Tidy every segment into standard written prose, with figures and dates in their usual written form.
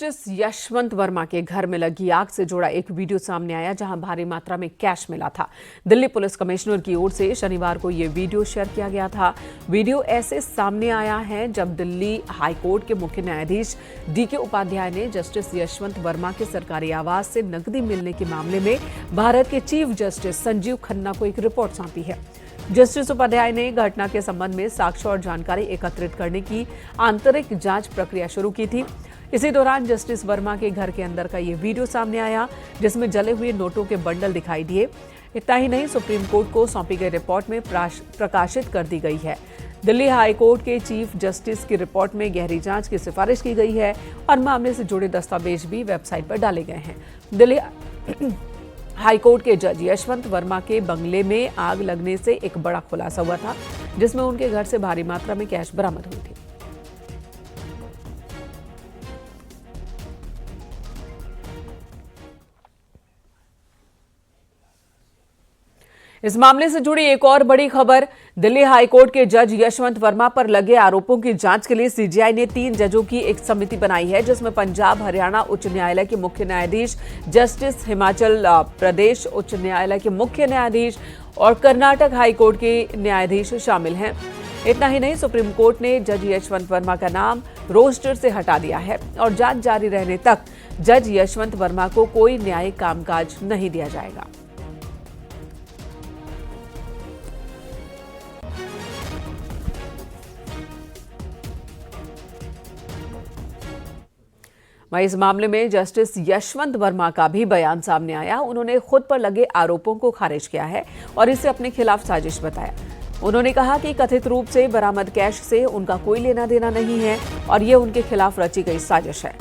Justice Yashwant Verma के घर में लगी आग से जुड़ा एक वीडियो सामने आया जहां भारी मात्रा में कैश मिला था। दिल्ली पुलिस कमिश्नर की ओर से शनिवार को यह वीडियो शेयर किया गया था। वीडियो ऐसे सामने आया है जब दिल्ली हाईकोर्ट के मुख्य न्यायाधीश डीके उपाध्याय ने जस्टिस यशवंत वर्मा के सरकारी आवास से नकदी मिलने के मामले में भारत के चीफ जस्टिस संजीव खन्ना को एक रिपोर्ट सौंपी है। जस्टिस उपाध्याय ने घटना के संबंध में साक्ष्य और जानकारी एकत्रित करने की आंतरिक जांच प्रक्रिया शुरू की थी। इसी दौरान जस्टिस वर्मा के घर के अंदर का ये वीडियो सामने आया जिसमें जले हुए नोटों के बंडल दिखाई दिए। इतना ही नहीं, सुप्रीम कोर्ट को सौंपी गई रिपोर्ट में प्रकाशित कर दी गई है। दिल्ली हाई कोर्ट के चीफ जस्टिस की रिपोर्ट में गहरी जांच की सिफारिश की गई है और मामले से जुड़े दस्तावेज भी वेबसाइट पर डाले गए हैं। दिल्ली हाईकोर्ट के जज यशवंत वर्मा के बंगले में आग लगने से एक बड़ा खुलासा हुआ था जिसमें उनके घर से भारी मात्रा में कैश बरामद हुई थी। इस मामले से जुड़ी एक और बड़ी खबर, दिल्ली हाईकोर्ट के जज यशवंत वर्मा पर लगे आरोपों की जांच के लिए सीजीआई ने 3 जजों की एक समिति बनाई है जिसमें पंजाब हरियाणा उच्च न्यायालय के मुख्य न्यायाधीश, जस्टिस हिमाचल प्रदेश उच्च न्यायालय के मुख्य न्यायाधीश और कर्नाटक हाईकोर्ट के न्यायाधीश शामिल हैं। इतना ही नहीं, सुप्रीम कोर्ट ने जज यशवंत वर्मा का नाम रोस्टर से हटा दिया है और जांच जारी रहने तक जज यशवंत वर्मा को कोई न्यायिक कामकाज नहीं दिया जाएगा। वहीं इस मामले में जस्टिस यशवंत वर्मा का भी बयान सामने आया। उन्होंने खुद पर लगे आरोपों को खारिज किया है और इसे अपने खिलाफ साजिश बताया। उन्होंने कहा कि कथित रूप से बरामद कैश से उनका कोई लेना देना नहीं है और ये उनके खिलाफ रची गई साजिश है।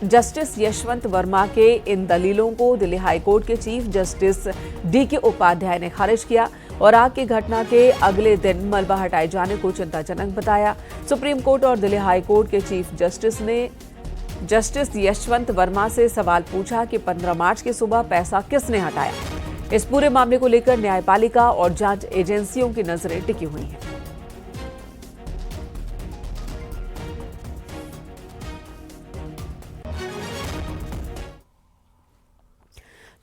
जस्टिस यशवंत वर्मा के इन दलीलों को दिल्ली हाईकोर्ट के चीफ जस्टिस डीके उपाध्याय ने खारिज किया और आग की घटना के अगले दिन मलबा हटाए जाने को चिंताजनक बताया। सुप्रीम कोर्ट और दिल्ली हाईकोर्ट के चीफ जस्टिस ने जस्टिस यशवंत वर्मा से सवाल पूछा कि 15 मार्च की सुबह पैसा किसने हटाया। इस पूरे मामले को लेकर न्यायपालिका और जांच एजेंसियों की नजरें टिकी हुई हैं।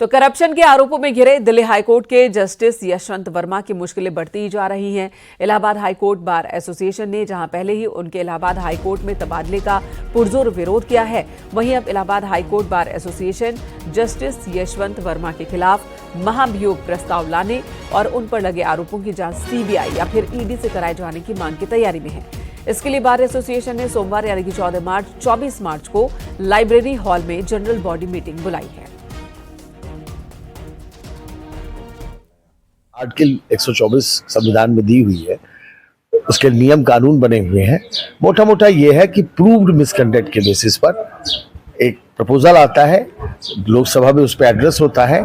तो करप्शन के आरोपों में घिरे दिल्ली हाईकोर्ट के जस्टिस यशवंत वर्मा की मुश्किलें बढ़ती जा रही हैं। इलाहाबाद हाईकोर्ट बार एसोसिएशन ने जहां पहले ही उनके इलाहाबाद हाईकोर्ट में तबादले का पुरजोर विरोध किया है, वहीं अब Allahabad high court bar association justice Yashwant Verma के खिलाफ महाभियोग प्रस्ताव लाने और उन पर लगे आरोपों की जांच सीबीआई या फिर ईडी से कराए जाने की मांग की तैयारी में है। इसके लिए बार एसोसिएशन ने सोमवार यानी कि 24 मार्च को लाइब्रेरी हॉल में जनरल बॉडी मीटिंग बुलाई है। आर्टिकल 124 संविधान में दी हुई है, उसके नियम कानून बने हुए हैं। मोटा मोटा ये है कि प्रूव्ड मिसकंडक्ट के बेसिस पर एक प्रपोजल आता है, लोकसभा में उस पर एड्रेस होता है,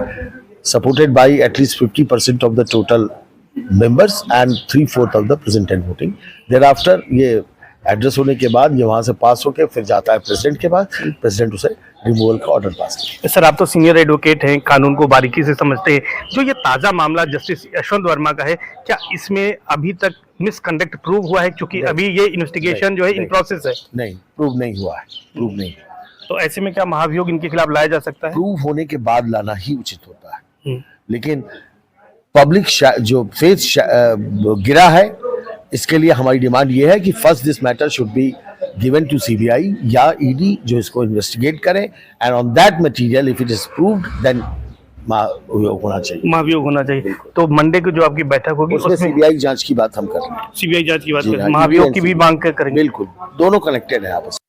supported by at least 50% of the total members and 3/4 of the present and voting. Thereafter ये एड्रेस होने के बाद ये वहां से पास होकर फिर जाता है प्रेसिडेंट के पास, प्रेसिडेंट उसे रिमूवल का ऑर्डर पास करता है। सर, आप तो सीनियर एडवोकेट हैं, कानून को बारीकी से समझते हैं। जो ये ताजा मामला जस्टिस यशवंत वर्मा का है, क्या इसमें अभी तक मिसकंडक्ट प्रूव हुआ है? क्योंकि अभी ये इन्वेस्टिगेशन जो है इन प्रोसेस है। नहीं, प्रूव नहीं हुआ है, प्रूव नहीं। तो ऐसे में क्या महाभियोग इनके खिलाफ लाया जा सकता है? प्रूव होने के बाद लाना ही उचित होता है, लेकिन पब्लिक जो फेथ गिरा है, इसके लिए हमारी डिमांड ये है कि first this matter should be given to CBI या ईडी जो इसको इन्वेस्टिगेट करे, and on that material if it is proved then महाभियोग होना चाहिए। महाभियोग होना चाहिए। तो मंडे को जो आपकी बैठक होगी उसमें सीबीआई जांच की बात हम कर रहे हैं। सीबीआई जांच की बात करें, महाभियोग की भी मांग करेंगे। बिल्कुल, दोनों कनेक्टेड है आपस में।